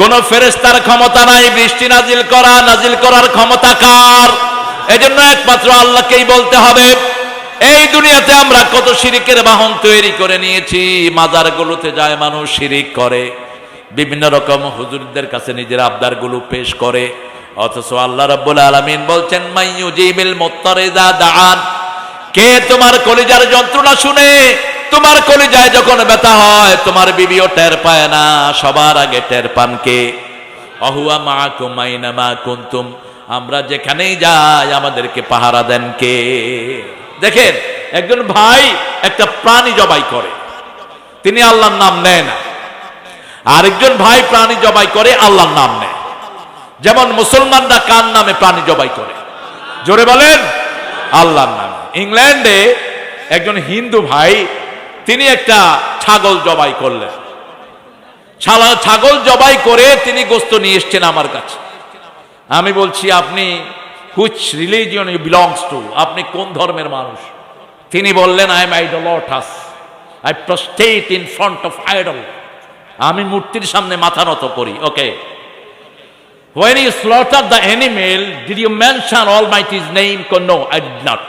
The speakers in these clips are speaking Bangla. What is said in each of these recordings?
কোন ফেরেশতার ক্ষমতা নাই বৃষ্টি নাজিল করার ক্ষমতা কার? এজন্য একমাত্র আল্লাহকেই বলতে হবে। এই দুনিয়াতে আমরা কত শিরিকের বাহন তৈরি করে নিয়েছি। মাজারগুলোতে যায় মানুষ, শিরিক করে, বিভিন্ন রকম হুজুরদের কাছে নিজের আবদারগুলো পেশ করে, অথচ আল্লাহ রাব্বুল আলামিন বলছেন মাইয়ুজিবিল মুত্তারিদা দাআন, কে তোমার কলিজার যন্ত্রণা শুনে, তোমার কলিজায় যখন ব্যথা হয় তোমার বিবিও টের পায় না, সবার আগে টের পান কে? অহুয়া মাআকুম আইনামা কুনতুম, আমরা যেখানেই যাই আমাদেরকে পাহারা দেন কে? দেখেন, একজন ভাই একটা প্রাণী জবাই করে, তিনি আল্লাহর নাম নেয় না। আরেকজন ভাই প্রাণী জবাই করে, আল্লাহর নাম নেয়। যেমন মুসলমানরা কার নামে প্রাণী জবাই করে? জোরে বলেন, আল্লাহর নামে। ইংল্যান্ডে একজন হিন্দু ভাই, তিনি একটা ছাগল জবাই করলেন। ছাগল জবাই করে তিনি গোশত নিয়ে এসছেন আমার কাছে। আমি বলছি, আপনি which religion you belongs to, আপনি কোন ধর্মের মানুষ? তিনি বললেন, I am idolaters, I prostrate in front of idol, আমি মূর্তির সামনে মাথা নত করি। ওকে, when you slaughtered the animal did you mention Almighty's name? No, I did not.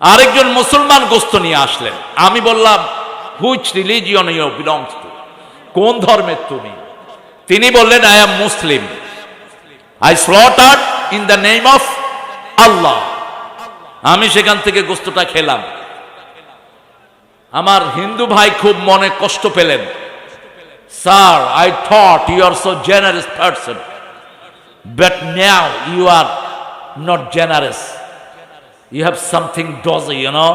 আরেকজন মুসলমান গোশত নিয়ে আসলেন। আমি বললাম, which religion you belongs to, কোন ধর্মের তুমি? তিনি বললেন, I am Muslim, I slaughtered in the name of Allah. আমি সেখান থেকে গোশতটা খেলাম। আমার হিন্দু ভাই খুব মনে কষ্ট পেলেন। Sir, I thought you are so generous person, but now you are not generous, you have something dodgy, you know.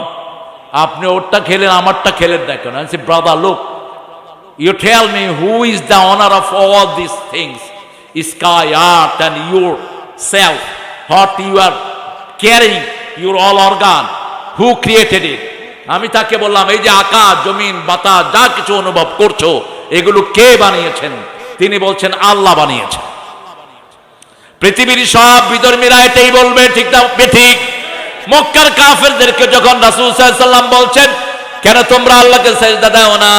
আপনি ওরটা খেলেন, আমারটা খেলেন না কেন? I say, brother look, you tell me who is the owner of all these things, sky, earth and yourself, what you are carrying, your all organ, who created it? আমি তাকে বললাম, এই যে আকাশ, জমিন, বাতাস যা কিছু অনুভব করছো, এগুলো কে বানিয়েছেন? তিনি বলছেন, আল্লাহ বানিয়েছেন। পৃথিবীর সব বিধর্মীরা এটাই বলবে, ঠিক না? ঠিক। মক্কার কাফেরদেরকে যখন রাসূল সাল্লাল্লাহু আলাইহি ওয়াসাল্লাম বলছেন, কেন তোমরা আল্লাহকে সিজদা দাও না?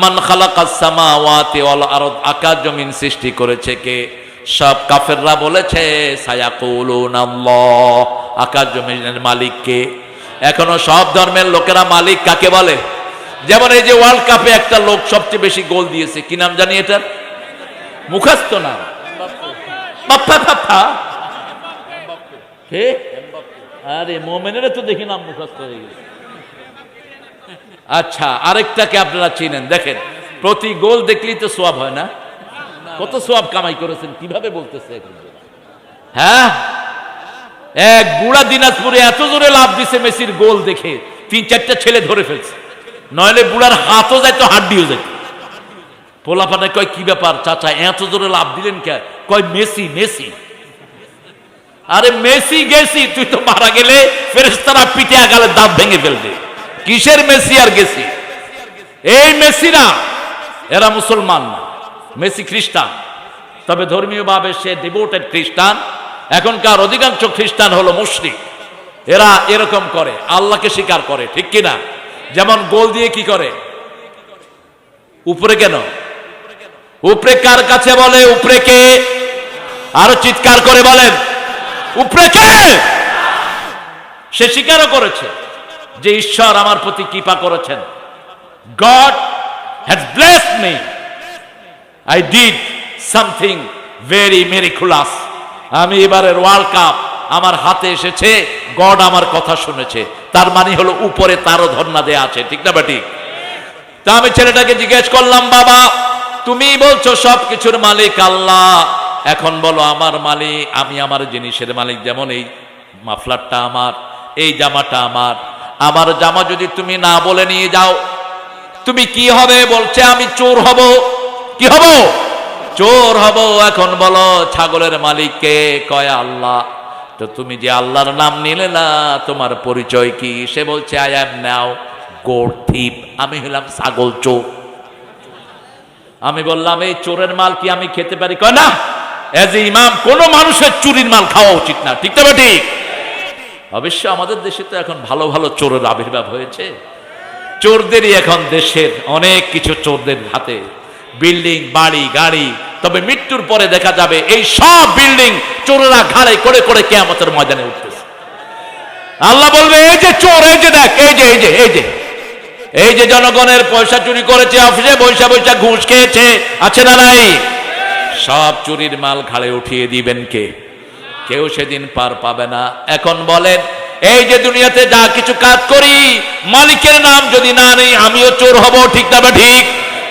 মান খালাকাস সামাওয়াতি ওয়াল আরদ, আকাশ জমিন সৃষ্টি করেছে কে? সব কাফেররা বলেছে সায়াকুলুনা আল্লাহ, আকাশ জমিনের মালিক কে? এখনো সব ধর্মের লোকেরা মালিক কাকে বলে? যেমন এই যে ওয়ার্ল্ড কাপে একটা লোক সবচেয়ে বেশি গোল দিয়েছে, কি নাম জানি এটার? মুখস্থ নাম, আরে মোমেনেরা তো দেখি নাম মুখস্থ হয়ে গেছে। আচ্ছা, আরেকটাকে আপনারা চিনেন, দেখেন, প্রতি গোল দেখলেই তো সোয়াব হয় না? কত সোয়াব কামাই করেছেন, কিভাবে বলতেছে এখন? হ্যাঁ, এক বুড়া দিনাজপুরে এত জোরে লাভ দিছে মেসির গোল দেখে, 3-4টা ছেলে ধরে ফেলছে, নইলে বুড়ার হাতও যাইতো, হাড্ডিও যাইতো। পোলাপানে কয়, কি ব্যাপার চাচা, এত জোরে লাভ দিলেন কে? কয়, মেসি মেসি। আরে মেসি গেছি, তুই তো মারা গেলে ফেরেশতারা পিঠে আগালে দাঁত ভেঙে ফেলবে। কিসের মেসি আর গেছি? এই মেসিরা, এরা মুসলমান না, মেসি খ্রিস্টান, তবে ধর্মীয় ভাবে সে ডিভোটেড খ্রিস্টান। এখনকার অধিকাংশ খ্রিস্টান হলো মুশরিক। এরা এরকম করে, আল্লাহকে স্বীকার করে, ঠিক কিনা? যেমন গোল দিয়ে কি করে? উপরে কেন? উপরে কার কাছে বলে? উপরে কে? আরো চিৎকার করে বলেন, উপরে কে? সে স্বীকারও করেছে যে ঈশ্বর আমার প্রতি কৃপা করেছেন। God has blessed me. I did something very miraculous. আমি এবারের ওয়ার্ল্ড কাপ আমার হাতে এসেছে, গড আমার কথা শুনেছে। তার মানে হলো উপরে তারও ধন্যা দেয়া আছে, ঠিক না বেটি? তা আমি ছেলেটাকে জিজ্ঞেস করলাম, বাবা তুমি বলছো সব কিছুর মালিক আল্লাহ, এখন বলো আমার মালিক, আমি আমার জিনিসের মালিক। যেমন এই মাফলারটা আমার, এই জামাটা আমার, আমার জামা যদি তুমি না বলে নিয়ে যাও তুমি কি হবে? বলছে আমি চোর হব। কি হব? চোর হব। এখন বলো ছাগলের মালিক কে? কয় আল্লাহ। তো তুমি যে আল্লাহর নাম নিলে না, তোমার পরিচয় কি? সে বলছে আই অ্যাম নাও গোট থিপ, আমি হলাম ছাগল চোর। আমি বললাম এই চোরের মাল কি আমি খেতে পারি? কয় না, এজ এ ইমাম কোন মানুষের চুরির মাল খাওয়া উচিত না, ঠিক না ঠিক? অবশ্য আমাদের দেশে তো এখন ভালো ভালো চোরের আবির্ভাব হয়েছে, চোরদেরই এখন দেশের অনেক কিছু চোরদের হাতে বিল্ডিং, বাড়ি, গাড়ি। তবে মৃত্যুর পরে দেখা যাবে এই সব বিল্ডিং চোরেরা ঘাড়ে করে করে কিয়ামতের ময়দানে উঠতেছে। আল্লাহ বলবে, এই যে চোর, এই যে দেখ, এই যে এই যে এই যে এই যে জনগণের পয়সা চুরি করেছে, অফিসে বৈশা বৈশা ঘুষ খেয়েছে, আছে না নাই? সব চুরির মাল ঘাড়ে উঠিয়ে দিবেন কে? কেউ সেদিন পার পাবে না। এখন বলেন, এই যে দুনিয়াতে যা কিছু কাজ করি, মালিকের নাম যদি না নেই, আমিও চোর হব, ঠিক না ঠিক?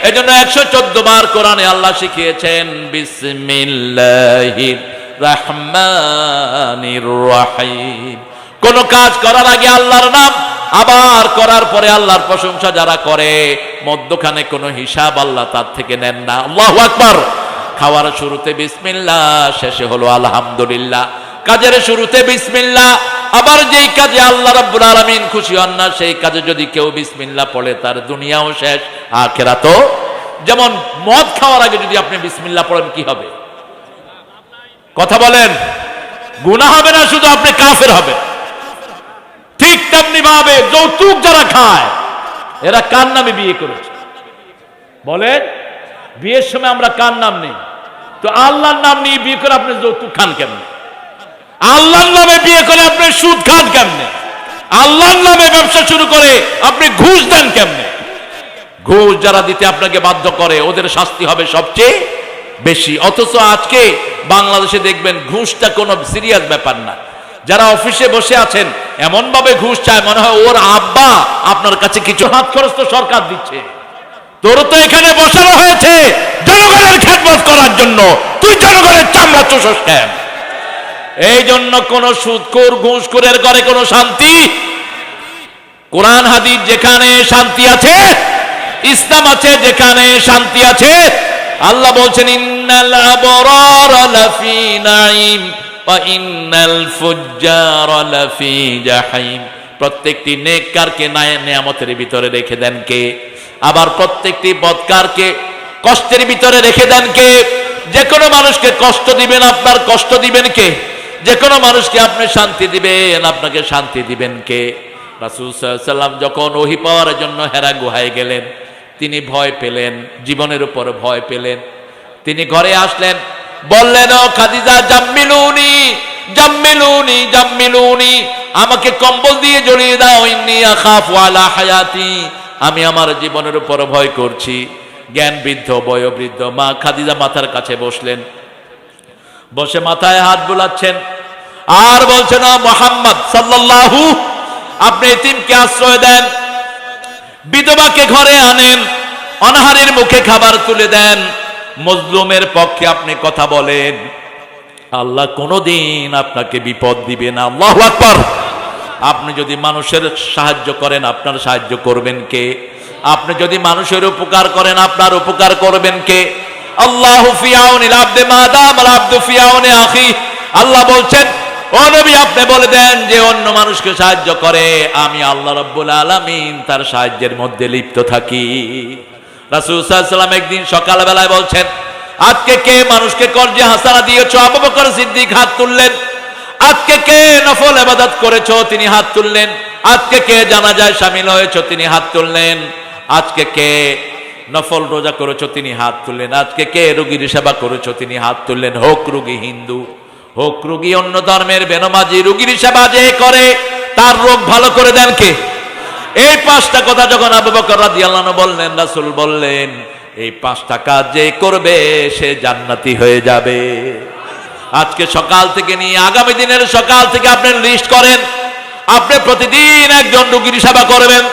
এজন্য 114 বার কোরআনে আল্লাহ শিখিয়েছেন বিসমিল্লাহির রহমানির রহিম। কোন কাজ করার আগে আল্লাহর নাম, আবার করার পরে আল্লাহর প্রশংসা যারা করে, মধ্যখানে কোনো হিসাব আল্লাহ তার থেকে নেন না। আল্লাহু আকবার। খাওয়ার শুরুতে বিসমিল্লাহ, শেষে হলো আলহামদুলিল্লাহ। কাজের শুরুতে বিসমিল্লাহ। আবার যেই কাজে আল্লাহ রাব্বুল আলামিন খুশি হন না, সেই কাজে যদি কেউ বিসমিল্লাহ পড়ে, তার দুনিয়াও শেষ, আখিরাতও। যেমন মদ খাওয়ার আগে যদি আপনি বিসমিল্লাহ পড়েন, কি হবে? কথা বলেন। গুনাহ হবে না, শুধু আপনি কাফের হবে। ঠিক তেমনি ভাবে যৌতুক যারা খায়, এরা কার নামে বিয়ে করেছে? বলেন, বিয়ের সময় আমরা কার নাম নেই? তো আল্লাহর নাম নিয়ে বিয়ে করে আপনি যৌতুক খান কেমনে? আল্লাহর নামে বিয়ে করে আপনি সুদ খান কেমনে? আল্লাহর নামে ব্যবসা শুরু করে আপনি ঘুষ দেন কেমনে? ঘুষ যারা দিতে আপনাকে বাধ্য করে, ওদের শাস্তি হবে সবচেয়ে বেশি। অথচ আজকে বাংলাদেশে দেখবেন ঘুষটা কোনো সিরিয়াস ব্যাপার না। যারা অফিসে বসে আছেন, এমন ভাবে ঘুষ চায় মনে হয় ওর আব্বা আপনার কাছে কিছু হাত খরচ তো সরকার দিচ্ছে। তোর তো এখানে বসানো হয়েছে জনগণের খেদমত করার জন্য, তুই জনগণের চামড়া চুষস কেন? এই জন্য কোন সুদখোর ঘুষখোরের ঘরে কোনো শান্তি। কোরআন হাদিস যেখানে শান্তি আছে, ইসলাম আছে যেখানে শান্তি আছে। আল্লাহ বলছেন, ইন্নাল আবরারা লাফি নাঈম ওয়া ইন্নাল ফুজ্জারা লাফি জাহিম। প্রত্যেকটি নেককারকে নিয়ামতের ভিতরে রেখে দেন কে? আবার প্রত্যেকটি বদকারকে কষ্টের ভিতরে রেখে দেন কে? যে কোনো মানুষকে কষ্ট দিবেন, আপনার কষ্ট দিবেন কে? যে কোনো মানুষকে আপনি শান্তি দিবেন, আপনাকে শান্তি দিবেন কে? রাসূল সাল্লাল্লাহু আলাইহি ওয়াসাল্লাম যখন ওহী পাওয়ার জন্য হেরা গুহায় গেলেন, তিনি ভয় পেলেন, জীবনের উপর ভয় পেলেন। তিনি ঘরে আসলেন, বললেন, ও খাদিজা, জাম্মিলুনি জাম্মিলুনি জাম্মিলুনি, আমাকে কম্বল দিয়ে জড়িয়ে দাও, ইন্নী আখাফু আলা হায়াতি, আমি আমার জীবনের উপর ভয় করছি। জ্ঞান বৃদ্ধ, বয়োবৃদ্ধ মা খাদিজা মাথার কাছে বসলেন, বসে মাথায় হাত বুলাচ্ছেন আর বলছেন, ও মুহাম্মদ সাল্লাল্লাহু, আপনি এতিমকে আশ্রয় দেন, বিধবাকে ঘরে আনেন, অনাহারের মুখে খাবার তুলে দেন, মজলুমের পক্ষে আপনি কথা বলেন। আল্লাহ কোনোদিন আপনাকে বিপদ দিবে না। আল্লাহু আকবার। আপনি যদি মানুষের সাহায্য করেন, আপনার সাহায্য করবেন কে? আপনি যদি মানুষের উপকার করেন, আপনার উপকার করবেন কে? আল্লাহু ফি আউনিল আবদি মা দামাল আবদু ফি আউনি আখি। আল্লাহ বলছেন, ও নবী, আপনি বলে দেন যে অন্য মানুষকে সাহায্য করে, আমি আল্লাহ রাব্বুল আলামিন তার সাহায্যের মধ্যে লিপ্ত থাকি। রাসূল সাল্লাল্লাহু আলাইহি ওয়াসাল্লাম একদিন সকালবেলায় বলছেন, আজকে কে মানুষকে কর্জে হাসানা দিয়েছো? আবু বকর সিদ্দিক হাত তুললেন। আজকে কে নফল ইবাদত করেছো? তিনি হাত তুললেন। আজকে কে জানাজায় শামিল হয়েছো? তিনি হাত তুললেন। আজকে কে নফল রোজা করেছো? তিনি হাত তুললেন। আজকে কে রোগীর সেবা করেছো? তিনি হাত তুললেন। হোক রোগী হিন্দু, হোক রোগী অন্য ধর্মের বেনামাজি, রোগীর সেবা যে করে তার রোগ ভালো করে দেন কে? এই 5টা কথা যখন আবু বকর রাদিয়াল্লাহু আনহু বললেন, রাসূল বললেন, এই 5টা কাজ যে করবে সে জান্নাতি হয়ে যাবে। আজকে সকাল থেকে নিয়ে আগামী দিনের সকাল থেকে আপনি লিস্ট করেন, আপনি প্রতিদিন একজন রোগীর সেবা করবেন,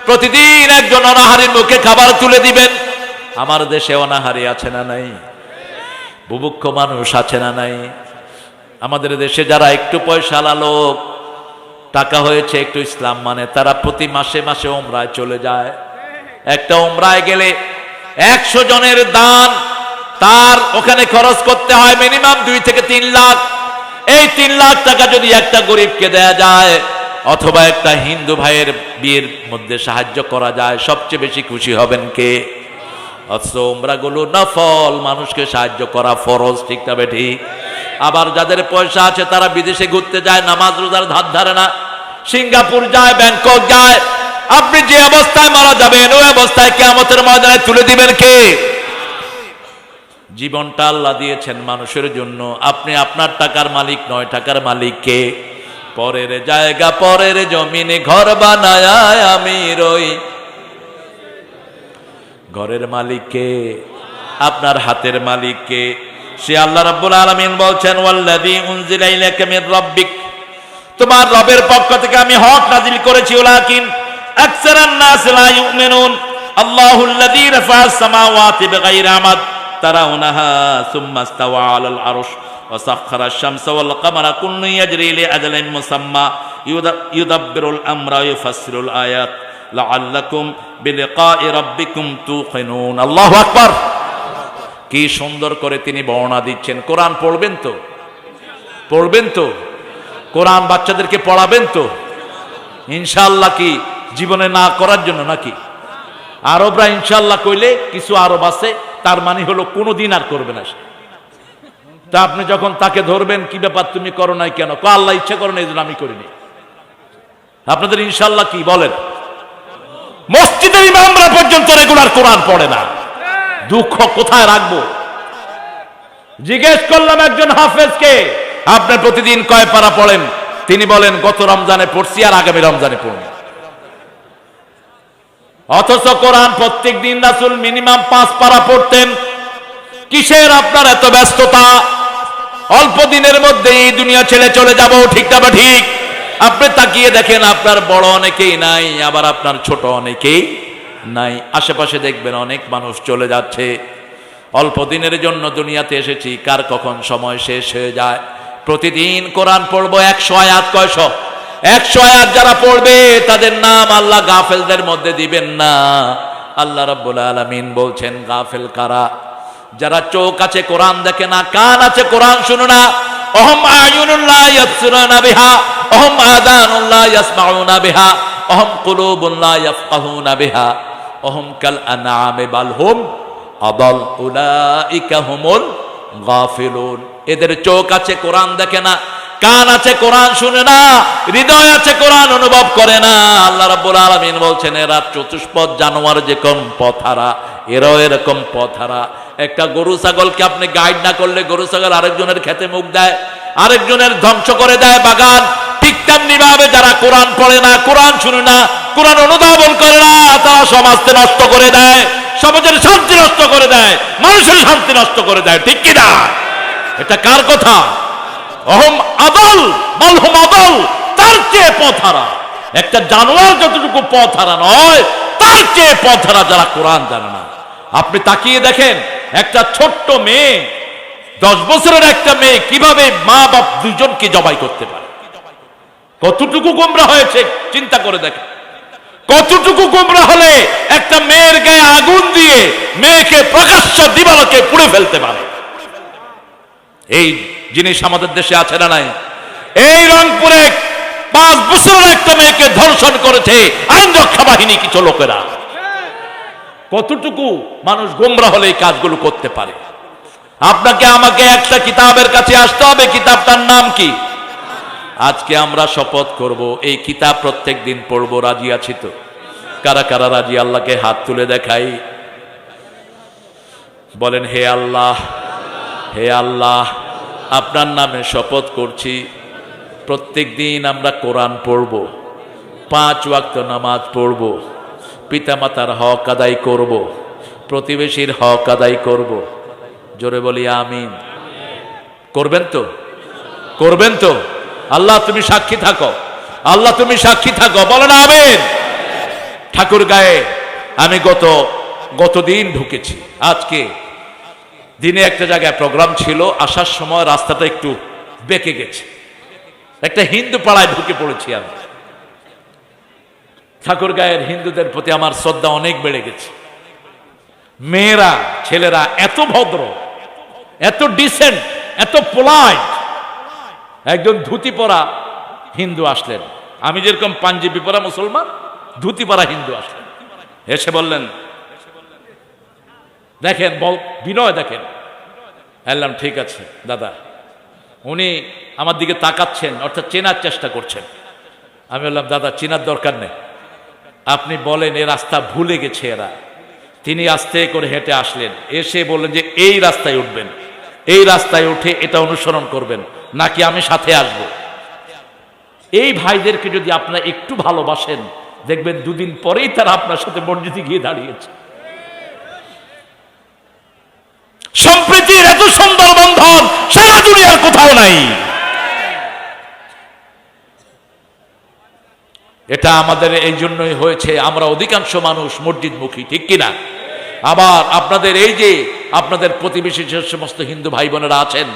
প্রতিদিন একজন অনাহারীর মুখে খাবার তুলে দিবেন। আমার দেশে অনাহারী আছে না নাই? বুভুক্ষ মানুষ আছে না নাই? আমাদের দেশে যারা একটু পয়সাওয়ালা লোক, টাকা হয়েছে একটু, ইসলাম মানে, তারা প্রতি মাসে মাসে উমরায় চলে যায়। একটা উমরায় গেলে 100 জনের দান তার ওখানে খরচ করতে হয় মিনিমাম 2 থেকে 3 লাখ। এই 3 লাখ টাকা যদি একটা গরিবকে দেয়া যায়, অথবা একটা হিন্দু ভাইয়ের বিয়ের মধ্যে সাহায্য করা যায়, সবচেয়ে বেশি খুশি হবেন কে? অথচ উমরাগুলো নফল, মানুষকে সাহায্য করা ফরজ, ঠিক তবে ঠিক। আবার যাদের পয়সা আছে তারা বিদেশে ঘুরতে যায়, নামাজ রোজার ধার ধারে না, সিঙ্গাপুর যায়, ব্যাংকক যায়। আপনি যে অবস্থায় মারা যাবেন, ওই অবস্থায় কিয়ামতের ময়দানে তুলে দিবেন কে? জীবনটা আল্লাহ দিয়েছেন মানুষের জন্য। আপনি আপনার টাকার মালিক নয়, টাকার মালিক কে? পরের জায়গা পরের জমিনে ঘর বানায় আমি রই, ঘরের মালিক কে? আপনার হাতের মালিক কে? সে আল্লাহ রাব্বুল আলামিন বলছেন, ওয়াল্লাযী উনজিলা ইলাইকা মির রাব্বিক, তোমার রবের পক্ষ থেকে আমি হক নাজিল করেছি। ওয়ালাকিন আকসারান নাস লা ইউমিনুন। আল্লাহুল্লাযী রাফা'আস সামাওয়াতি বিগাইরি আমাদ তারাউনাহা সুম্মা ইসতাওয়া আলাল আরশ ওয়া সাখখারাশ শামসা ওয়াল কামারা কুল্লুন ইয়াজরি লিআজালিন মুসাম্মা ইউদাব্বিরুল আমরা ওয়া ইউফাসসিরুল আয়াত লাআল্লাকুম বিলিকাই রাব্বিকুম তুকিনুন। আল্লাহু আকবার। কি সুন্দর করে তিনি বর্ণনা দিচ্ছেন। কোরআন পড়বেন তো? পড়বেন তো? কোরআন বাচ্চাদেরকে পড়াবেন তো ইনশাআল্লাহ? কি জীবনে না করার জন্য নাকি? আরবরা ইনশাআল্লাহ কইলে কিছু আরব আছে, তার মানে হলো কোনোদিন আর করবে না সে। তা আপনি যখন তাকে ধরবেন, কি ব্যাপার তুমি করো নাই কেন? আল্লাহ ইচ্ছা করে না, এই জন্য আমি করিনি। আপনাদের ইনশাআল্লাহ কি বলেন? মসজিদের ইমামরা পর্যন্ত রেগুলার কোরআন পড়ে না। দুঃখ কোথায় রাখবো? জিজ্ঞেস করলাম একজন হাফেজকে, আপনি প্রতিদিন কয় পারা পড়েন? তিনি বলেন, গত রমজানে পড়ছি আর আগামী রমজানে পড়ব। অথচ কোরআন প্রত্যেক দিন রাসূল মিনিমাম 5 পারা পড়তেন। কিসের আপনার এত ব্যস্ততা? অল্প দিনের মধ্যে এই দুনিয়া ছেড়ে চলে যাব, ঠিক না? ঠিক। আপনি তাকিয়ে দেখেন, আপনার বড় অনেকেই নাই, আবার আপনার ছোট অনেকেই নাই। আশেপাশে দেখবেন অনেক মানুষ চলে যাচ্ছে। অল্প দিনের জন্য দুনিয়াতে এসেছি, কার কখন সময় শেষ হয়ে যায়। প্রতিদিন কোরআন পড়বো 100 আয়াত। কয়শো? 100 আয়াত যারা পড়বে তাদের নাম আল্লাহ গাফেলদের মধ্যে দিবেন না। আল্লাহ রাব্বুল আলামিন বলছেন, গাফেল কারা? যারা চোখ আছে কোরআন দেখে না, কান আছে কোরআন শুনে না। অহম আয়ুনুল্লাহ ইয়াবসিরুনা বিহা অহম আযানুল্লাহ ইয়াসমাউনা বিহা অহম কুলুবুল্লাহ ইয়াফকাহুনা বিহা অহম কাল আনআমি বাল হুম আদাল উলাইকা হুমুল গাফিলুন। এদের চোখ আছে কোরআন দেখে না, কান আছে কোরআন শুনে না, হৃদয় আছে কোরআন অনুভব করে না। আল্লাহ রাব্বুল আলামিন বলছেন, এরা চতুষ্পদ জানোয়ার যেরকম পথহারা, এরাও এরকম পথহারা। একটা গরু ছাগলকে আপনি গাইড না করলে গরু ছাগল আরেকজনের খেতে মুখ দেয়, আরেকজনের ধ্বংস করে দেয় বাগান। ঠিক তেমনি ভাবে যারা কোরআন পড়ে না, কোরআন শুনে না, কোরআন অনুধাবন করে না, তারা সমাজকে নষ্ট করে দেয়, সমাজের শান্তি নষ্ট করে দেয়, মানুষের শান্তি নষ্ট করে দেয়। ঠিক কিনা? এটা কার কথা? অহম আদল বালহুম আদল, তার চেয়ে পথহারা। একটা জানোয়ার যতটুকু পথহারা নয়, তার চেয়ে পথহারা যারা কোরআন জানে না। আপনি তাকিয়ে দেখেন, একটা ছোট্ট মেয়ে, 10 বছরের একটা মেয়ে কিভাবে মা বাপ দুজনকে জবাই করতে পারে। কতটুকু গোমরা হয়েছে চিন্তা করে দেখেন। কতটুকু গোমরা হলে একটা মেয়ের গায়ে আগুন দিয়ে মেয়েকে প্রকাশ্য দিবালোকে পুড়ে ফেলতে পারে। এই জিনিস আমাদের দেশে আছে না নাই? এই রংপুরে 5 বছরের একটা মেয়েকে ধর্ষণ করেছে আইন রক্ষা বাহিনী কিছু লোকেরা। কতটুকু মানুষ গোমরা হলে এই কাজগুলো করতে পারে। আপনাকে আমাকে একটা কিতাবের কাছে আসতে হবে। কিতাবটার নাম কি? আজকে আমরা শপথ করব, এই কিতাব প্রত্যেক দিন পড়বো। রাজি আছি তো? কারা কারা রাজি? আল্লাহকে হাত তুলে দেখাই। বলেন, হে আল্লাহ, হে আল্লাহ, আপনার নামে শপথ করছি, প্রত্যেক দিন আমরা কোরআন পড়ব, 5 ওয়াক্ত নামাজ পড়ব, পিতামাতার হক আদায় করব, প্রতিবেশীর হক আদায় করব। জোরে বলি আমিন। করবেন তো? করবেন তো? আল্লাহ তুমি সাক্ষী থাকো, আল্লাহ তুমি সাক্ষী থাকো। বলেন আমিন। ঠাকুর গায়ে আমি গতদিন ঢুকেছি। আজকে দিনে একটা জায়গায় প্রোগ্রাম ছিল, আসার সময় রাস্তাটা একটু বেঁকে গেছে। একটা হিন্দু পাড়ায় ঢুকে পড়েছি আমি। ঠাকুর গায়ের হিন্দুদের প্রতি আমার শ্রদ্ধা অনেক বেড়ে গেছে। মেয়েরা ছেলেরা এত ভদ্র, এত ডিসেন্ট, এত পোলাইট। একজন ধুতি পরা হিন্দু আসলেন, আমি যেরকম পাঞ্জাবি পরা মুসলমান, ধুতি পরা হিন্দু আসলেন। এসে বললেন, দেখেন বিনয় দেখেন। বললাম ঠিক আছে দাদা। উনি আমার দিকে তাকাচ্ছেন, অর্থাৎ চেনার চেষ্টা করছেন। আমি বললাম, দাদা চেনার দরকার নেই, আপনি বলেন এ রাস্তা ভুলে গেছে এরা, তিনি আস্তে করে হেঁটে আসলেন, এসে বললেন যে এই রাস্তায় উঠবেন, এই রাস্তায় উঠে এটা অনুসরণ করবেন, নাকি আমি সাথে আসব। এই ভাইদেরকে যদি আপনারা একটু ভালোবাসেন, দেখবেন দুদিন পরেই তারা আপনার সাথে মসজিদে গিয়ে দাঁড়িয়েছে। সম্প্রীতির এত সুন্দর বন্ধন সারা দুনিয়ার কোথাও নাই। এটা আমাদের এই জন্যই হয়েছে, আমরা অধিকাংশ মানুষ মসজিদমুখী, ঠিক কিনা? আবার আপনাদের এই যে আপনাদের প্রতিবেশী যে সমস্ত হিন্দু ভাই বোনেরা আছেন,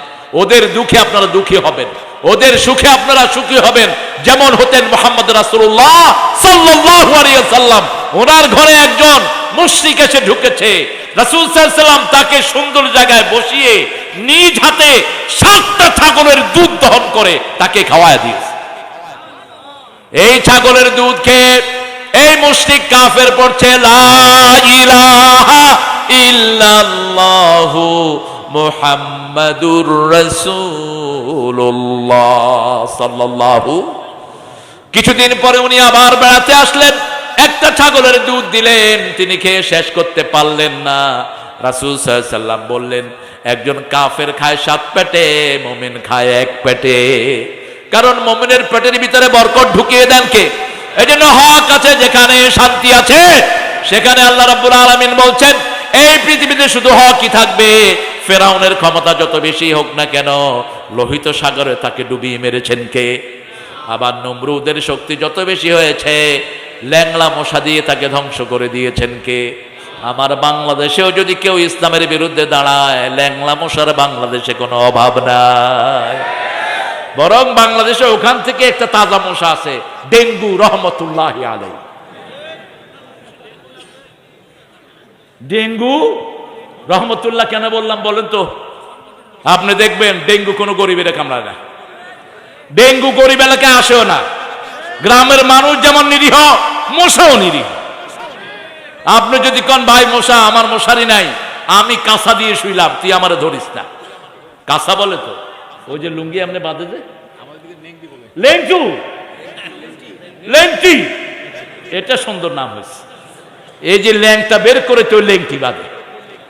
ওদের দুঃখে আপনারা দুঃখী হবেন, ওদের সুখে আপনারা সুখী হবেন। যেমন হতেন মুহাম্মদ রাসূলুল্লাহ সাল্লাল্লাহু আলাইহি ওয়াসাল্লাম, ওনার ঘরে একজন মুশরিক এসে ঢুকেছে, রাসূল সাল্লাল্লাহু আলাইহি ওয়াসাল্লাম তাকে সুন্দর জায়গায় বসিয়ে নিজ হাতে 7টা ছাগলের দুধ দহন করে তাকে খাওয়ায় দিয়েছে। এই ছাগলের দুধ খেয়ে এই মুশরিক কাফের পড়ছে লা ইলাহা ইল্লাল্লাহু মুহাম্মাদুর রাসূলুল্লাহ সাল্লাল্লাহু। কিছুদিন পরে উনি আবার বেড়াতে আসলেন, একটা ছাগলের দুধ দিলেন, তিনি খেয়ে শেষ করতে পারলেন না। রাসূল সাল্লাল্লাহু আলাইহি ওয়াসাল্লাম বললেন, একজন কাফের খায় 7 পেটে, মুমিন খায় 1 পেটে। কারণ মুমিনের পেটের ভিতরে বরকত ঢুকিয়ে দেন কে? এজন্য হক আছে যেখানে শান্তি আছে সেখানে আল্লাহ রাব্বুল আলামিন বলছেন এই পৃথিবীতে শুধু হকই থাকবে। ফেরাউনের ক্ষমতা যত বেশি হোক না কেন, লোহিত সাগরে তাকে ডুবিয়ে মেরেছেন কে? আবার নমরুদের শক্তি যত বেশি হয়েছে, ল্যাংলা মশা দিয়ে তাকে ধ্বংস করে দিয়েছেন কে? আমার বাংলাদেশেও যদি কেউ ইসলামের বিরুদ্ধে দাঁড়ায়, ল্যাংলা মশার বাংলাদেশে কোনো অভাব নাই। বরং বাংলাদেশে ওখান থেকে একটা তাজা মশা আছে, ডেঙ্গু, রহমতুল্লাহি আলাইহি। ডেঙ্গু রহমতুল্লাহ কেন বললাম বলেন তো? আপনি দেখবেন ডেঙ্গু কোনো গরিবের কামড়ায় না, ডেঙ্গু গরিব এলাকায় আসেও না। গ্রামের মানুষ যেমন নিরীহ, মশাও নিরীহ। আপনি যদি কোন ভাই মশা, আমার মশারি নাই, আমি কাঁসা দিয়ে শুইলাম, তুই আমারে ধরিস না। কাঁসা বলে তো ওই যে লুঙ্গি আপনি বাঁধে যে লেংটু, লেংটি, এটা সুন্দর নাম হয়েছে। এই যে ল্যাংটা বের করে তো লেংটি বাঁধে।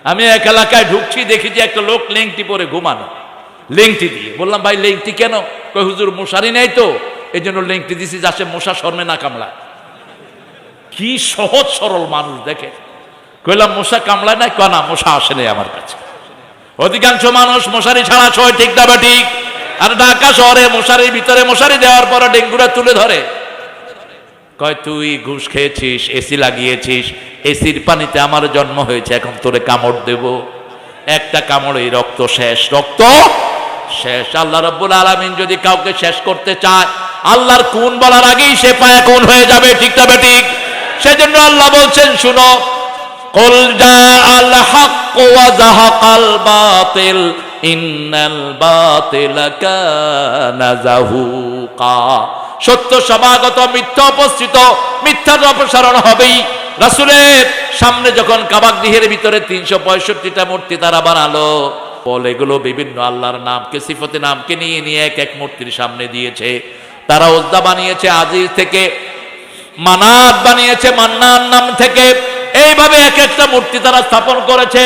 আমি এক এলাকায় ঢুকছি, দেখি যে একটা লোক লেংটি পরে ঘুমানো, লেংটি দিয়ে। বললাম ভাই লেংটি কেন? কই হুজুর মশারি নাই তো, এই জন্য লেংটি দিছি যাতে মশা শর্মে না কামড়ায়। কি সহজ সরল মানুষ দেখে। কইলাম মশা কামড়ায় নাই? কনা মশা আসে নাই আমার কাছে। অধিকাংশ মানুষ মশারি ছাড়া ছয়, ঠিক না বা ঠিক? আর ঢাকা শহরে মশারির ভিতরে মশারি দেওয়ার পরে ডেঙ্গুরা তুলে ধরে। কয় তুই ঘুষ খেয়েছিস, এসি লাগিয়েছিস, এসির পানিতে আমার জন্ম হয়েছে, এখন তোরে কামড় দেব। একটা কামড়েই রক্ত শেষ, রক্ত শেষ। আল্লাহ রাব্বুল আলামিন যদি কাউকে শেষ করতে চায়, আল্লাহর কোন বলার আগেই সে পায়া কোন হয়ে যাবে, ঠিক না বা ঠিক? সেজন্য আল্লাহ বলছেন শুনো, কুল জাআল হাক্কু ওয়া যাহাকাল বাতিল ইন্নাল বাতিলা কানা যাহুকা। সত্য সমাগত, মিথ্যা উপস্থিত, মিথ্যার অপসারণ হবেই। রাসূলের সামনে যখন কাবাগৃহের ভিতরে 365টা মূর্তি তারা বানালো, বলে এগুলো বিভিন্ন আল্লাহর নামকে, সিফতে নামকে নিয়ে নিয়ে এক এক মূর্তির সামনে দিয়েছে। তারা উজ্জা বানিয়েছে আজিজ থেকে, মানাত বানিয়েছে মান্নান নাম থেকে। এইভাবে এক একটা মূর্তি তারা স্থাপন করেছে।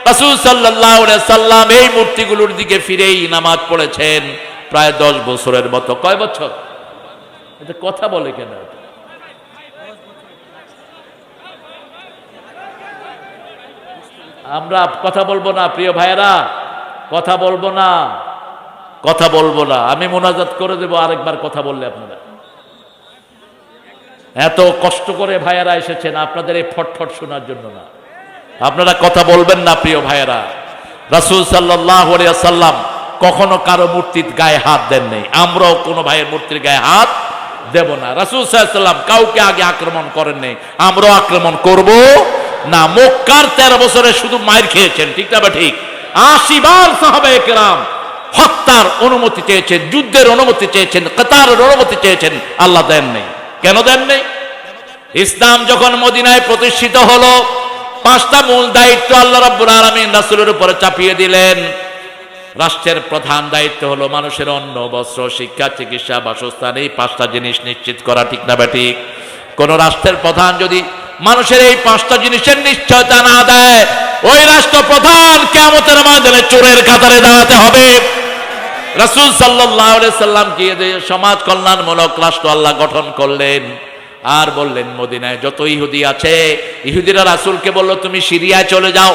রাসূল সাল্লাল্লাহু আলাইহি সাল্লাম এই মূর্তিগুলোর দিকে ফিরেই নামাজ পড়েছেন প্রায় 10 বছরের মতো। কয় বছর? এটা কথা বলে কেন? আমরা কথা বলবো না প্রিয় ভাইয়েরা, কথা বলবো না, কথা বলবো না। আমি মোনাজাত করে দেব আরেকবার কথা বললে আপনারা। এত কষ্ট করে ভাইয়েরা এসেছেন আপনাদের এই ফটফট শোনার জন্য না। আপনারা কথা বলবেন না প্রিয় ভাইয়েরা। রাসূল সাল্লাল্লাহু আলাইহি ওয়াসাল্লাম কখনো কারো মূর্তির গায়ে হাত দেন নাই, আমরাও কোনো ভাইয়ের মূর্তির গায়ে হাত দেব না। রাসূল সাল্লাল্লাহু আলাইহি ওয়াসাল্লাম কাউকে আগে আক্রমণ করেন নাই, আমরাও আক্রমণ করব না। মক্কার 13 বছরে শুধু মাইর খেয়েছেন, ঠিক না বা ঠিক? 80 বার সাহাবায়ে কেরাম হত্যার অনুমতি চেয়েছেন, যুদ্ধের অনুমতি চেয়েছেন, কিতালের অনুমতি চেয়েছেন, আল্লাহ দেন নাই। কেন দেন নাই? ইসলাম যখন মদিনায় প্রতিষ্ঠিত হলো, 5টা মূল দায়িত্ব আল্লাহ রাব্বুল আলামিন রাসূলের উপরে চাপিয়ে দিলেন। রাষ্ট্রের প্রধান দায়িত্ব হলো মানুষের অন্ন, বস্ত্র, শিক্ষা, চিকিৎসা, বাসস্থান, এই 5টা জিনিস নিশ্চিত করা, ঠিক না বা ঠিক? কোন রাষ্ট্রের প্রধান যদি মানুষের এই 5টা জিনিসের নিশ্চয়তা না দেয়, ওই রাষ্ট্রপ্রধান কিয়ামতের ময়দানে চোরের কাতারে দাঁড়াতে হবে। রাসূল সাল্লাল্লাহু আলাইহি সাল্লাম কি সমাজ কল্যাণমূলক রাষ্ট্র আল্লাহ গঠন করলেন, আর বললেন মদিনায় যত ইহুদি আছে, ইহুদিরা রাসূলকে বলল তুমি সিরিয়ায় চলে যাও,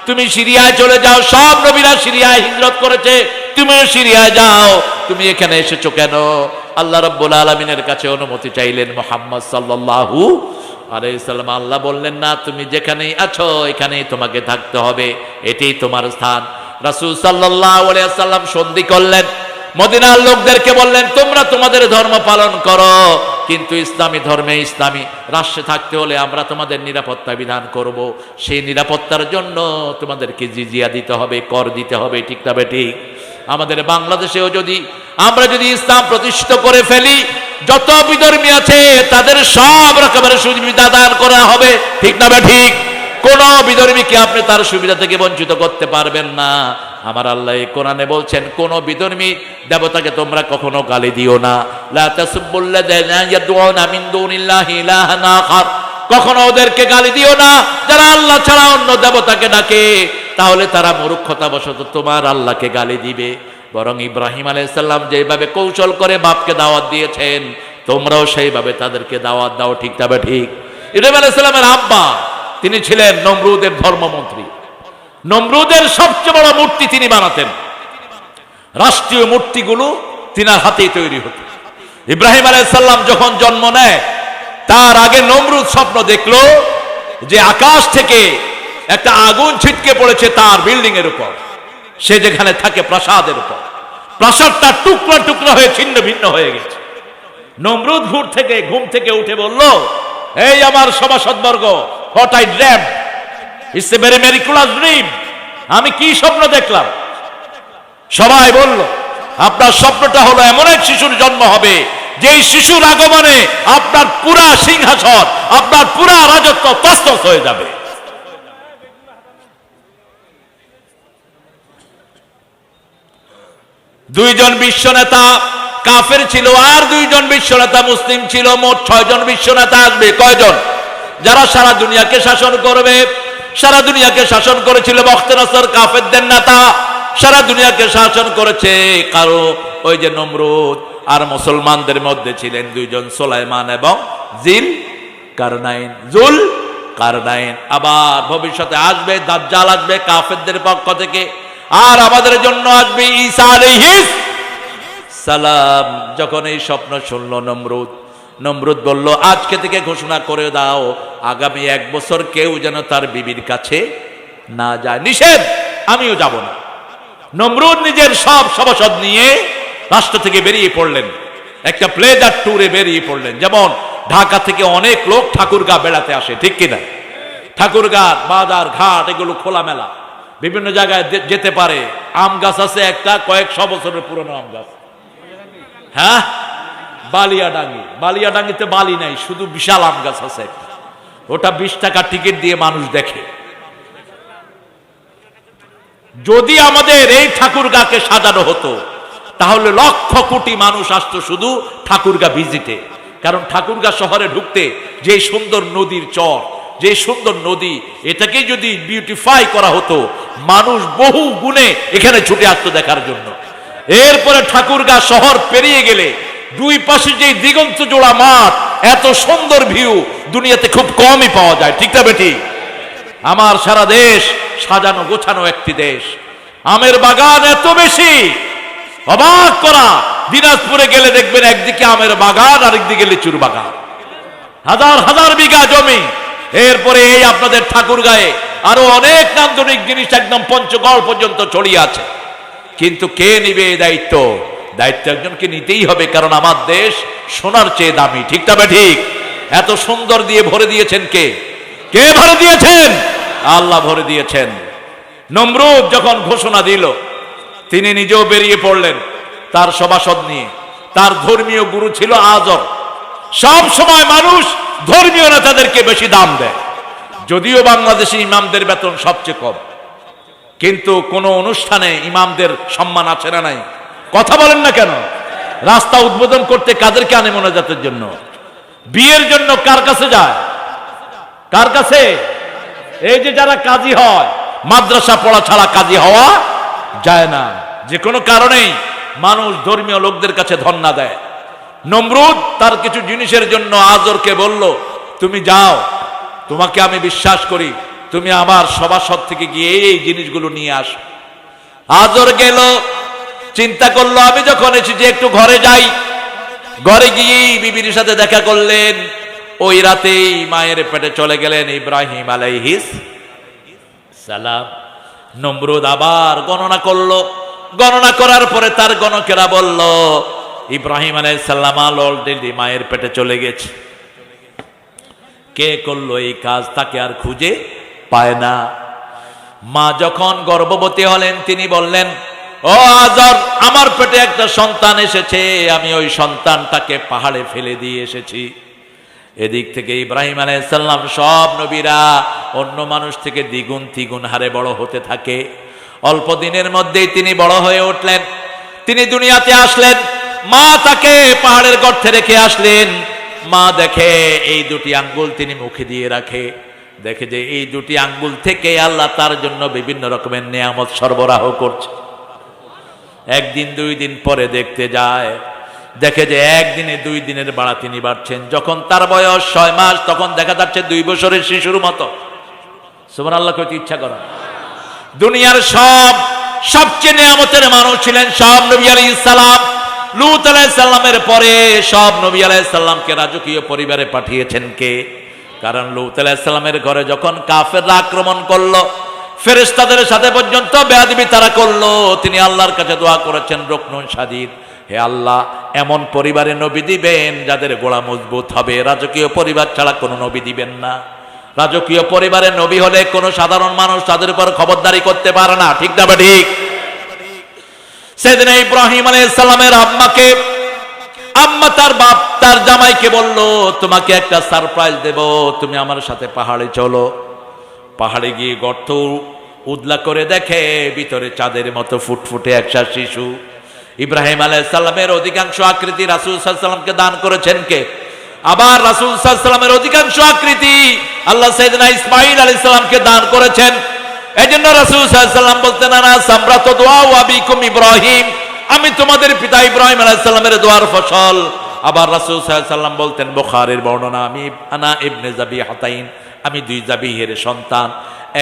তুমি সিরিয়ায় চলে যাও, সব নবীরা সিরিয়ায় হিজরত করেছে, তুমিও সিরিয়ায় যাও, তুমি এখানে এসেছো কেন? আল্লাহ রাব্বুল আলামিনের কাছে অনুমতি চাইলেন মুহাম্মদ সাল্লাল্লাহু আলাইহি সাল্লাম। আল্লাহ বললেন না, তুমি যেখানেই আছো এখানেই তোমাকে থাকতে হবে, এটাই তোমার স্থান। রাসূল সাল্লাল্লাহু আলাইহি সাল্লাম সন্ধি করলেন, মদিনার লোকদেরকে বললেন তোমরা তোমাদের ধর্ম পালন করো, কিন্তু ইসলামী ধর্মে ইসলামী রাষ্ট্রে থাকতে হলে আমরা তোমাদের নিরাপত্তা বিধান করব, সেই নিরাপত্তার জন্য তোমাদেরকে জিজিয়া দিতে হবে, কর দিতে হবে, ঠিক না ঠিক? আমাদের বাংলাদেশেও আমরা যদি ইসলাম প্রতিষ্ঠিত করে ফেলি, যত বিধর্মী আছে তাদের সব রকমের সুবিধা দান করা হবে, ঠিক না ঠিক? কোন বিধর্মীকে আপনি তার সুবিধা থেকে বঞ্চিত করতে পারবেন না। আমার আল্লাহ এই কোরআনে বলছেন, কোন বিধর্মী দেবতাকে তোমরা কখনো গালি দিও না। লা তাসুবুল্লাযিনা ইয়াদউনা মিন দুনিল্লাহি ইলাহান আখার, কখনো ওদেরকে গালি দিও না যারা আল্লাহ ছাড়া অন্য দেবতাকে ডাকে, তাহলে তারা মূর্খতাবশত তোমার আল্লাহকে গালি দিবে। বরং ইব্রাহিম আলাইহিস সালাম যেভাবে কৌশল করে বাপকে দাওয়াত দিয়েছেন, তোমরাও সেইভাবে তাদেরকে দাওয়াত দাও, ঠিক তবে ঠিক? ইব্রাহিম আলাইহিস সালামের আব্বা তিনি ছিলেন নমরুদের ধর্মমন্ত্রী। নমরুদের সবচেয়ে বড় মূর্তি তিনি বানাতেন, রাষ্ট্রীয় মূর্তিগুলো তিনার হাতেই তৈরি হতো। ইব্রাহিম আলাইহিস সালাম যখন জন্ম নেয়, তার আগে নমরুদ স্বপ্ন দেখলো যে আকাশ থেকে একটা আগুন ছিটকে পড়েছে তার বিল্ডিং এর উপর, সে যেখানে থাকে প্রাসাদের উপর, প্রাসাদটা টুকরা টুকরা হয়ে ছিন্ন ভিন্ন হয়ে গেছে। নমরুদ ঘুম থেকে উঠে বলল, এই আমার সভাসদবর্গ, what I dreamed, it's a very miraculous dream, আমি কি স্বপ্ন দেখলাম? সবাই বলল, আপনার স্বপ্নটা হলো এমন এক শিশুর জন্ম হবে, যেই শিশুর আগমনে আপনার পুরা সিংহাসন, আপনার পুরা রাজত্ব তছনছ হয়ে যাবে। দুইজন বিশ্ব নেতা কাফের ছিল, আর দুইজন বিশ্ব নেতা মুসলিম ছিল, মোট 6 জন বিশ্ব নেতা আসবে। কয়জন? যারা সারা দুনিয়াকে শাসন করবে। সারা দুনিয়াকে শাসন করেছিল বখতেনসর, কাফেরদের নেতা। সারা দুনিয়াকে শাসন করেছে কারো ওই যে নমরুদ। আর মুসলমানদের মধ্যে ছিলেন 2 জন, সুলাইমান এবং জিল কারনাইন। আবার ভবিষ্যতে আসবে দাজ্জাল, আসবে কাফেরদের পক্ষ থেকে, আর আমাদের জন্য আসবে ঈসা আলাইহিস সালাম। যখন এই স্বপ্ন শুনল নমরুদ বলল, আজকে থেকে ঘোষণা করে দাও আগামী 1 বছর কেউ যেন তার বিবির কাছে না যায়, নিষেধ, আমিও যাব না। নমরুদ নিজের সব সভাসদ নিয়ে রাষ্ট্র থেকে বেরিয়ে পড়লেন, একটা প্লেজার ট্যুরে বেরিয়ে পড়লেন। যেমন ঢাকা থেকে অনেক লোক ঠাকুরগাঁ বেড়াতে আসে, ঠিক কিনা? ঠাকুরগাঁ বাজার ঘাট এগুলো খোলামেলা, বিভিন্ন জায়গায় যেতে পারে। আম গাছ আছে একটা, কয়েকশো বছরের পুরনো আম গাছ। হ্যাঁ, বালিয়াডাঙ্গিতে বালি নাই, শুধু বিশাল আম গাছ আছে একটা, ওটা 20 টাকা টিকিট দিয়ে মানুষ দেখে। যদি আমাদের এই ঠাকুরগাঁকে সাজানো হতো, তাহলে লক্ষ কোটি মানুষ আসতো শুধু ঠাকুরগাঁ ভিজিটে। কারণ ঠাকুরগাঁ শহরে ঢুকতে যে সুন্দর নদীর চর, যে সুন্দর নদী, এটাকে যদি বিউটিফাই করা হতো, মানুষ বহু গুণে এখানে ছুটে আসতো দেখার জন্য। এরপরে ঠাকুরগাঁ শহর পেরিয়ে গেলে 2 পাশে যে দিগন্ত জোড়া মাঠ, এত সুন্দর ভিউ দুনিয়াতে খুব কমই পাওয়া যায়, ঠিক না বেটি? আমার সারা দেশ সাজানো গোছানো একটি দেশ, আমের বাগান এত বেশি, অবাক করা। দিনাজপুরে গেলে দেখবেন একদিকে আমের বাগান, আরেকদিকে লিচুর বাগান, হাজার হাজার বিঘা জমি। এরপরে এই আপনাদের ঠাকুরগাঁয়ে আরো অনেক নান্দনিক জিনিস একদম পঞ্চগড় পর্যন্ত ছড়িয়ে আছে। কিন্তু কে নিবে এই দায়িত্ব? দায়িত্ব একজনকে নিতেই হবে, কারণ আমার দেশ সোনার চেয়ে দামি, ঠিক তবে ঠিক? এত সুন্দর দিয়ে ভরে দিয়েছেন কে? কে ভরে দিয়েছেন? আল্লাহ ভরে দিয়েছেন। নমরুদ যখন ঘোষণা দিল, তিনি নিজেও বেরিয়ে পড়লেন তার সভাসদ নিয়ে। তার ধর্মীয় গুরু ছিল আজর। সব সময় মানুষ ধর্মীয় নেতাদেরকে বেশি দাম দেয়, যদিও বাংলাদেশি ইমামদের বেতন সবচেয়ে কম, কিন্তু কোন অনুষ্ঠানে ইমামদের সম্মান আছে না নাই? কথা বলেন না কেন? রাস্তা উদ্বোধন করতে কাদেরকে আনে মোনাজাতের জন্য? বিয়ের জন্য কার কাছে যায়? কার কাছে? এই যে যারা কাজী হয়, মাদ্রাসা পড়া ছাড়া কাজী হওয়া যায় না। যে কোনো কারণেই মানুষ ধর্মীয় লোকদের কাছে ধন্না দেয়। নমরুদ তার কিছু জিনিসের জন্য আজরকে বলল, তুমি যাও, তোমাকে আমি বিশ্বাস করি, তুমি আমার সভাসদ থেকে গিয়ে এই জিনিসগুলো নিয়ে আসো। আজর গেল, চিন্তা করলো আমি যখন এসেছি একটু ঘরে যাই। ঘরে গিয়ে বিবির সাথে দেখা করলেন। ওই রাতেই মায়ের পেটে চলে গেলেন ইব্রাহিম আলাইহিস সালাম। নমরুদ আবার গণনা করলো। গণনা করার পরে তার গণকেরা বলল, ইব্রাহিম আলাইহিস সালাম অলরেডি মায়ের পেটে চলে গেছে। কে করলো এই কাজ তাকে আর খুঁজে পায় না। মা যখন গর্ভবতী হলেন তিনি বললেন, ও আজর, আমার পেটে একটা সন্তান এসেছে, আমি ওই সন্তানটাকে পাহাড়ে ফেলে দিয়ে এসেছি। এদিক থেকে ইব্রাহিম আলাইহিস সালাম, সব নবীরা অন্য মানুষ থেকে দ্বিগুণ তিগুণ হারে বড় হতে থাকে। অল্প দিনের মধ্যেই তিনি বড় হয়ে উঠলেন। তিনি দুনিয়াতে আসলেন। মা তাকে পাহাড়ের গর্তে রেখে আসলেন। মা দেখে এই দুটি আঙ্গুল তিনি মুখে দিয়ে রাখে। দেখে যে এই দুটি আঙ্গুল থেকে আল্লাহ তার জন্য বিভিন্ন রকমের নিয়ামত সরবরাহ করছে। একদিন দুই দিন পরে দেখতে যায়, দেখে যে একদিনে দুই দিনের বাড়া তিনি বাড়ছেন। যখন তার বয়স 6 মাস তখন দেখা যাচ্ছে 2 বছরের শিশুর মতো। সুবহানাল্লাহ কইতে ইচ্ছা করে। দুনিয়ার সবচেয়ে নিয়ামতের মানুষ ছিলেন সব নবী আলাইহিস সালাম। লূত আলাইহিস সালামের পরে সব নবী আলাইহিস সালামকে রাজকীয় পরিবারে পাঠিয়েছেন কে? কারণ লূত আলাইহিস সালামের ঘরে যখন কাফেররা আক্রমণ করলো, ফেরেশতাদের সাথে পর্যন্ত বেয়াদবি তারা করলো, তিনি আল্লাহর কাছে দোয়া করেছেন রুকনুন শাদীদ, হে আল্লাহ, এমন পরিবারে নবী দিবেন যাদের গোড়া মজবুত হবে। রাজকীয় পরিবার ছাড়া কোনো নবী দিবেন না। রাজকীয় পরিবারের নবী হলে কোনো সাধারণ মানুষ তাদের উপর খবরদারি করতে পারে না। ঠিক না? ঠিক। সেদিন ইব্রাহিম আলাইহিস সালামের আম্মা তার বাপ তার জামাইকে বলল, তোমাকে একটা সারপ্রাইজ দেব, তুমি আমার সাথে পাহাড়ে চলো। পাহাড়ে গিয়ে গর্ত উদলা করে দেখে ভিতরে চাঁদের মতো ফুটফুটে একটা শিশু। ইব্রাহিম আলাইহিস সালামের অধিকাংশ আকৃতি রাসূল সাল্লাল্লাহু আলাইহি ওয়াসাল্লামকে দান করেছেন কে? আবার রাসূল সাল্লাল্লাহু আলাইহি ওয়াসাল্লামের অধিকাংশ আকৃতি আল্লাহ সাইয়েদনা ইসমাঈল আলাইহিস সালামকে দান করেছেন। এজন্য রাসূল সাল্লাল্লাহু আলাইহি ওয়াসাল্লাম বলতেন, আনা সামরাতু দুআ আবিকুম ইব্রাহিম, আমি তোমাদের পিতা ইব্রাহিম আলাইহিস সালামের দোয়ার ফসল। আবার রাসূল সাল্লাল্লাহু আলাইহি ওয়াসাল্লাম বলতেন, বুখারীর বর্ণনা, আমি আনা ইবনে যাবিহাতাইন, আমি 2 জাবিহের সন্তান।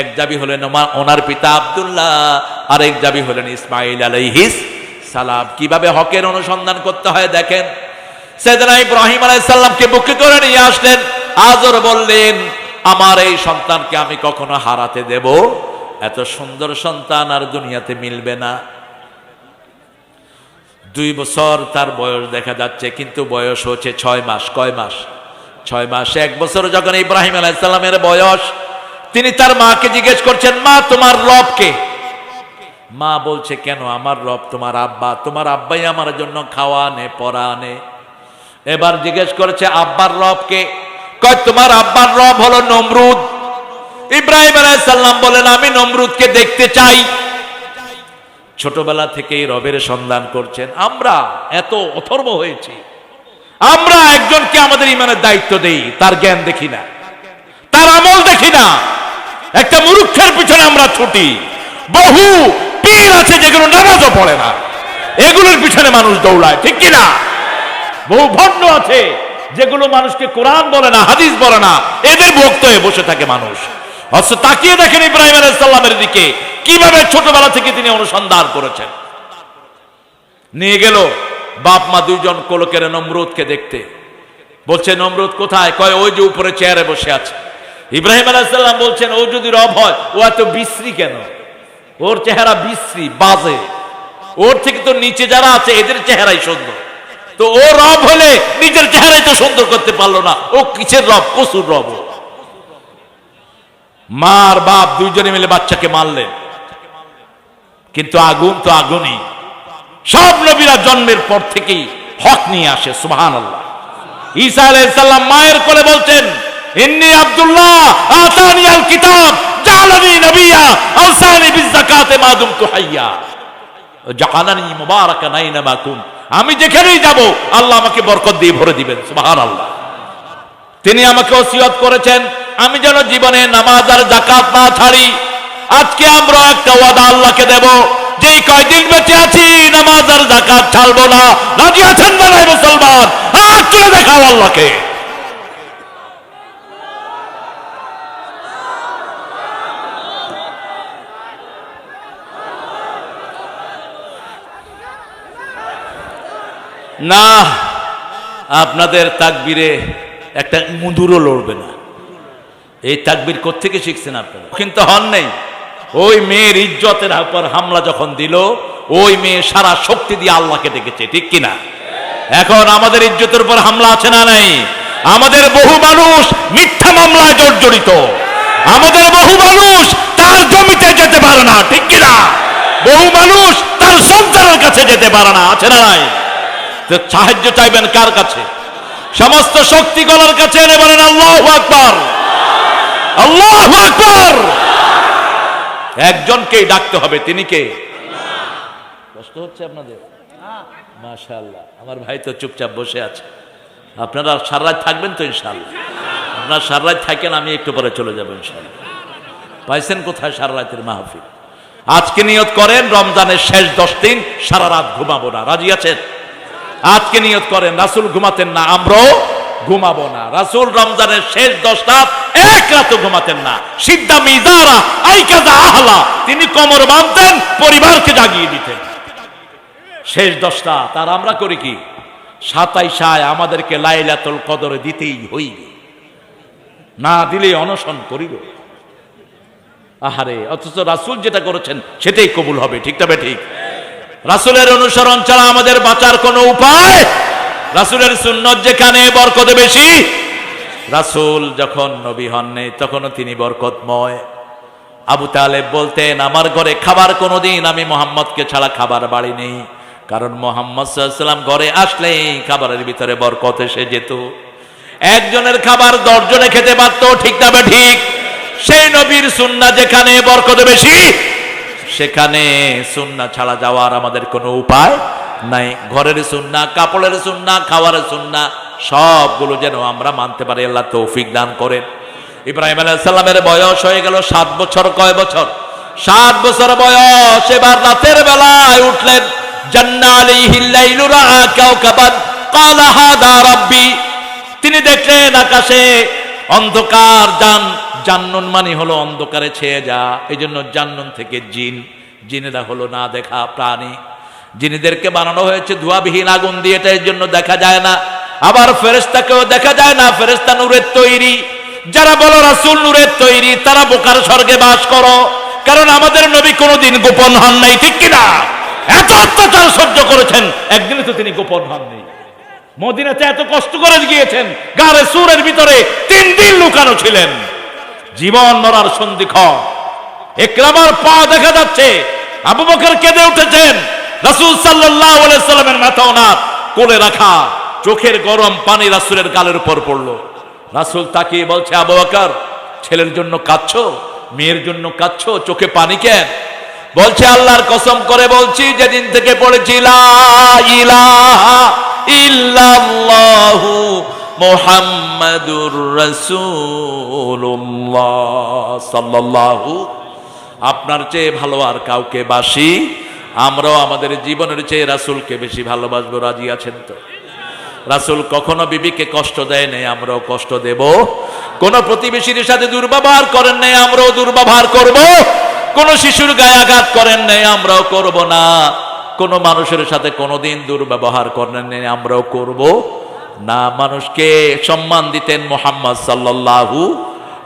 এক জাবি হলেন ওনার পিতা আব্দুল্লাহ, আর এক জাবি হলেন ইসমাঈল আলাইহিস সালাম। কিভাবে হকের অনুসন্ধান করতে হয় দেখেন। সাইয়েদনা ইব্রাহিম আলাইহিস সালামকে বুকে করে নিয়ে আসলেন। আজর বললেন, আমার এই সন্তানকে আমি কখনো হারাতে দেব? এত সুন্দর সন্তান আর দুনিয়াতে মিলবে না। 2 বছর তার বয়স দেখা যাচ্ছে, কিন্তু বয়স হচ্ছে 6 মাস। কয় মাস? 6 মাস। 1 বছর যখন ইব্রাহিম আলাইহিস সালামের বয়স, তিনি তার মাকে জিজ্ঞেস করছেন, মা, তোমার রব কে? মা বলছে, কেন? আমার রব তোমার আব্বা। তোমার আব্বাই আমার জন্য খাওয়া আনে, পড়া আনে। এবার জিজ্ঞেস করেছে, আব্বার রব কে? কয়, তোমার আব্বার রব হলো নমরুদ। ইব্রাহিম আলাইহিস সালাম বলেন, আমি নমরুদকে দেখতে চাই। ছোটবেলা থেকেই রবের সন্ধান করছেন। আমরা এত অথর্ব হয়েছি, আমরা একজনকে আমাদের ইমানের দায়িত্ব দেই, তার জ্ঞান দেখি না, তার আমল দেখি না। একটা মূর্খের পিছনে আমরা ছুটি। বহু পীর আছে যেগুলো নামাজও পড়ে না, এগুলোর পিছনে মানুষ দৌড়ায়। ঠিক কিনা? বহু ভণ্ড আছে যেগুলো মানুষকে কোরআন বলে না, হাদিস বলে না, এদের ভক্ত হয়ে বসে থাকে মানুষ। অথচ তাকিয়ে দেখেন ইব্রাহিম আলাইহিস সালামের দিকে, কিভাবে ছোটবেলা থেকে তিনি অনুসন্ধান করেছেন। নিয়ে গেল বাপ মা 2 জন কোলকের নমরুদকে দেখতে। বলছে, নমরুদ কোথায়? কয়, ওই যে উপরে চেয়ারে বসে আছে। ইব্রাহিম আলাইহিস সালাম বলছেন, ও যদি রব হয়, ও এত বিশ্রী কেন? ওর চেহারা বিশ্রী, বাজে। ওর থেকে তো নিচে যারা আছে এদের চেহারাই সুন্দর। তো ও রব হলে নিজের চেহারাই তো সুন্দর করতে পারলো না, ও কিসের রব? কসুর রব। মার বাপ 2 জনে মিলে বাচ্চাকে মারলেন। কিন্তু আগুন তো আগুনই। সব নবীরা জন্মের পর থেকেই হক নিয়ে আসে। সুবহানাল্লাহ। ঈসা আলাইহিস সালাম মায়ের কোলে বলছেন, ইন্নী আব্দুল্লাহ আতানিয়াল কিতাব জালানি নবিয়্যা আওসানি বিযাকাতি মা দুমতু হাইয়্যা জাআলানি মুবারাকান আইনামা কুনত। আমি যেখানেই যাব আল্লাহ আমাকে বরকত দিয়ে ভরে দিবেন। সুবহানাল্লাহ। তিনি আমাকে ওসিয়ত করেছেন, আমি যেন জীবনে নামাজ আর যাকাত না ছাড়ি। আজকে আমরা একটা ওয়াদা আল্লাহকে দেব, যেই কয়দিন বেঁচে আছি নামাজ আর যাকাত ছাড়বো না। রাজি আছেন না নাই মুসলমান? হাত তুলে দেখাও আল্লাহকে। না, আপনাদের তাকবীরে একটা মুদুরও লড়বে না। এই তাকবীর কোত্থেকে শিখছেন আপনারা? কিন্তু হন নেই। ওই মেয়ের ইজ্জতের উপর হামলা যখন দিল, ওই মেয়ে সারা শক্তি দিয়ে আল্লাহকে ডেকেছে, ঠিক কিনা? এখন আমাদের ইজ্জতের উপর হামলা আছে না নাই? আমাদের বহু মানুষ মিথ্যা মামলায় জর্জরিত। আমাদের বহু মানুষ তার জমিতে যেতে পারে না, ঠিক কিনা? বহু মানুষ তার সন্তানের কাছে যেতে পারে না, আছে না নাই? সাহায্য চাইবেন কার কাছে? সমস্ত শক্তি গলার কাছে এনে বলেন আল্লাহু আকবার, আল্লাহু আকবার। একজনকেই ডাকতে হবে, তিনি কে? কষ্ট হচ্ছে আপনাদের? মাশাআল্লাহ, আমার ভাই তো চুপচাপ বসে আছে। আপনারা সারা রাত থাকবেন তো ইনশাআল্লাহ? আপনারা সারা রাত থাকেন, আমি একটু পরে চলে যাবো ইনশাআল্লাহ। পাইছেন কোথায় সারা রাতের মাহফিল? আজকে নিয়ত করেন রমজানের শেষ 10 দিন সারা রাত ঘুমাবো না। রাজি আছেন? আজকে নিয়ত করেন, রাসূল ঘুমাতেন না, আমরাও ঘুমাবো না। রাসূল রমজানের শেষ 10 রাত এক রাতও ঘুমাতেন না। সিদ্ধা মিজারা আইকাজা আহলা, তিনি কোমর বাঁধতেন, পরিবারকে জাগিয়ে দিতেন। শেষ 10 রাত। আর আমরা করি কি? 27 আমাদেরকে লাইলাতুল কদর দিতেই হইবে, না দিলে অনশন করিব। আহারে, অথচ রাসূল যেটা করেছেন সেটাই কবুল হবে, ঠিক তবে ঠিক? রাসূলের অনুসরণ ছাড়া আমাদের বাঁচার কোনো উপায়? রাসূলের সুন্নত যেখানে বরকত বেশি। রাসূল যখন নবী হন নাই তখনও তিনি বরকতময়। আবু তালেব বলতেন, আমার ঘরে খাবার কোনোদিন আমি মুহাম্মদকে ছাড়া খাবার বাড়ি নেই, কারণ মুহাম্মদ সাল্লাল্লাহু আলাইহি ওয়াসাল্লাম ঘরে আসলেই খাবারের ভিতরে বরকত এসে যেত। একজনের খাবার 10 জনে খেতে পারত, ঠিক না বা ঠিক? সেই নবীর সুন্নাহ যেখানে বরকত বেশি, সেখানে সুন্নাহ ছাড়া যাওয়ার আমাদের কোনো উপায় নাই। ঘরের সুন্নাহ, কাপড়ের সুন্নাহ, খাওয়ারের সুন্নাহ সবগুলো যেন আমরা মানতে পারি, আল্লাহ তৌফিক দান করেন। ইব্রাহিম আলাইহিস সালামের বয়স হয়ে গেল 7 বছর। কয় বছর? 7 বছর বয়স। এবার রাতের বেলায় উঠলেন, জান্না আলাইহিল লাইলু রাআ কাওকাবান ক্বালা হাদা রাব্বি। তিনি দেখলেন আকাশে অন্ধকার। জান্নুন মানে হলো অন্ধকারে ছেয়ে যা, এই জন্য জান্নুন থেকে জিন। জিনেরা হলো না দেখা প্রাণী। জিনেদেরকে বানানো হয়েছে ধোঁয়াবিহীন আগুন দিয়ে, এটার জন্য দেখা যায় না। আবার ফেরেশতাকেও দেখা যায় না, ফেরেশতা নূরের তৈরি। যারা বলো রাসূল নূরের তৈরি, তারা বোকার স্বর্গে বাস করো, কারণ আমাদের নবী কোনোদিন গোপন হন নাই, ঠিক কিনা? এত অত্যাচার সহ্য করেছেন, একদিনে তো তিনি গোপন হন নাই। মদিনাতে এত কষ্ট করে গিয়েছেন, গারে সুরের ভিতরে 3 দিন লুকানো ছিলেন। জীবন মরার সন্ধিক্ষণ। ইকরামার পা দেখা যাচ্ছে, আবু বকর কেঁদে উঠেছেন। রাসূল সাল্লাল্লাহু আলাইহি সাল্লামের মাথা ওনার কোলে রাখা, চোখের গরম পানি রাসূলের গালের উপর পড়লো। রাসূল তাকিয়ে বলছে, আবু বকর, ছেলের জন্য কাঁদছো? মেয়ের জন্য কাঁদছো? চোখে পানি কেন? বলছে, আল্লাহর কসম করে বলছি, যেদিন থেকে পড়েছি লা ইলাহা ইল্লাল্লাহু মুহাম্মাদুর রাসূলুল্লাহ সাল্লাল্লাহু, আপনার চেয়ে ভালো আর কাউকে বাসি। আমরাও আমাদের জীবনের চেয়ে রাসূলকে বেশি ভালোবাসবো। রাজি আছেন তো? রাসূল কখনো বিবিকে কষ্ট দেয় নাই, আমরাও কষ্ট দেব। কোন প্রতিবেশীর সাথে দুর্ব্যবহার করেন নাই, আমরাও দুর্ব্যবহার করব। কোন শিশুর গায়ে আঘাত করেন নাই, আমরাও করব না। কোন মানুষের সাথে কোনোদিন দুর্ব্যবহার করেন নাই, আমরাও করব না। মানুষকে সম্মান দিতেন মুহাম্মদ সাল্লাল্লাহু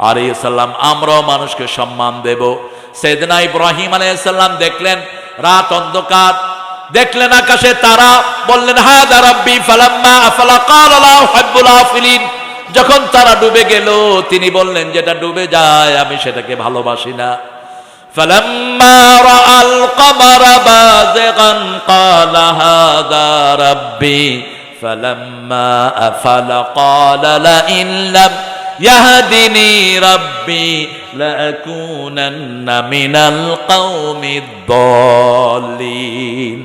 আলাইহি সাল্লাম, আমরাও মানুষকে সম্মান দেব। সাইয়েদনা ইব্রাহিম আলাইহিস সালাম দেখলেন রাত অন্ধকার, দেখলেন আকাশে তারা, বললেন হাদা রাব্বি ফালাম্মা আফলা ক্বালা লা উহিব্বুল আফিলিন। যখন তারা ডুবে গেল, তিনি বললেন যেটা ডুবে যায় আমি সেটাকে ভালোবাসি না। ফালাম্মা রাআল কমারা বাযিগান ক্বালা হাদা রাব্বি ফালাম্মা আফলা ক্বালা লা ইন লাম ইয়াহদিনি রাব্বি লাআকুনান্না মিনাল কওমিদ দাল্লিন।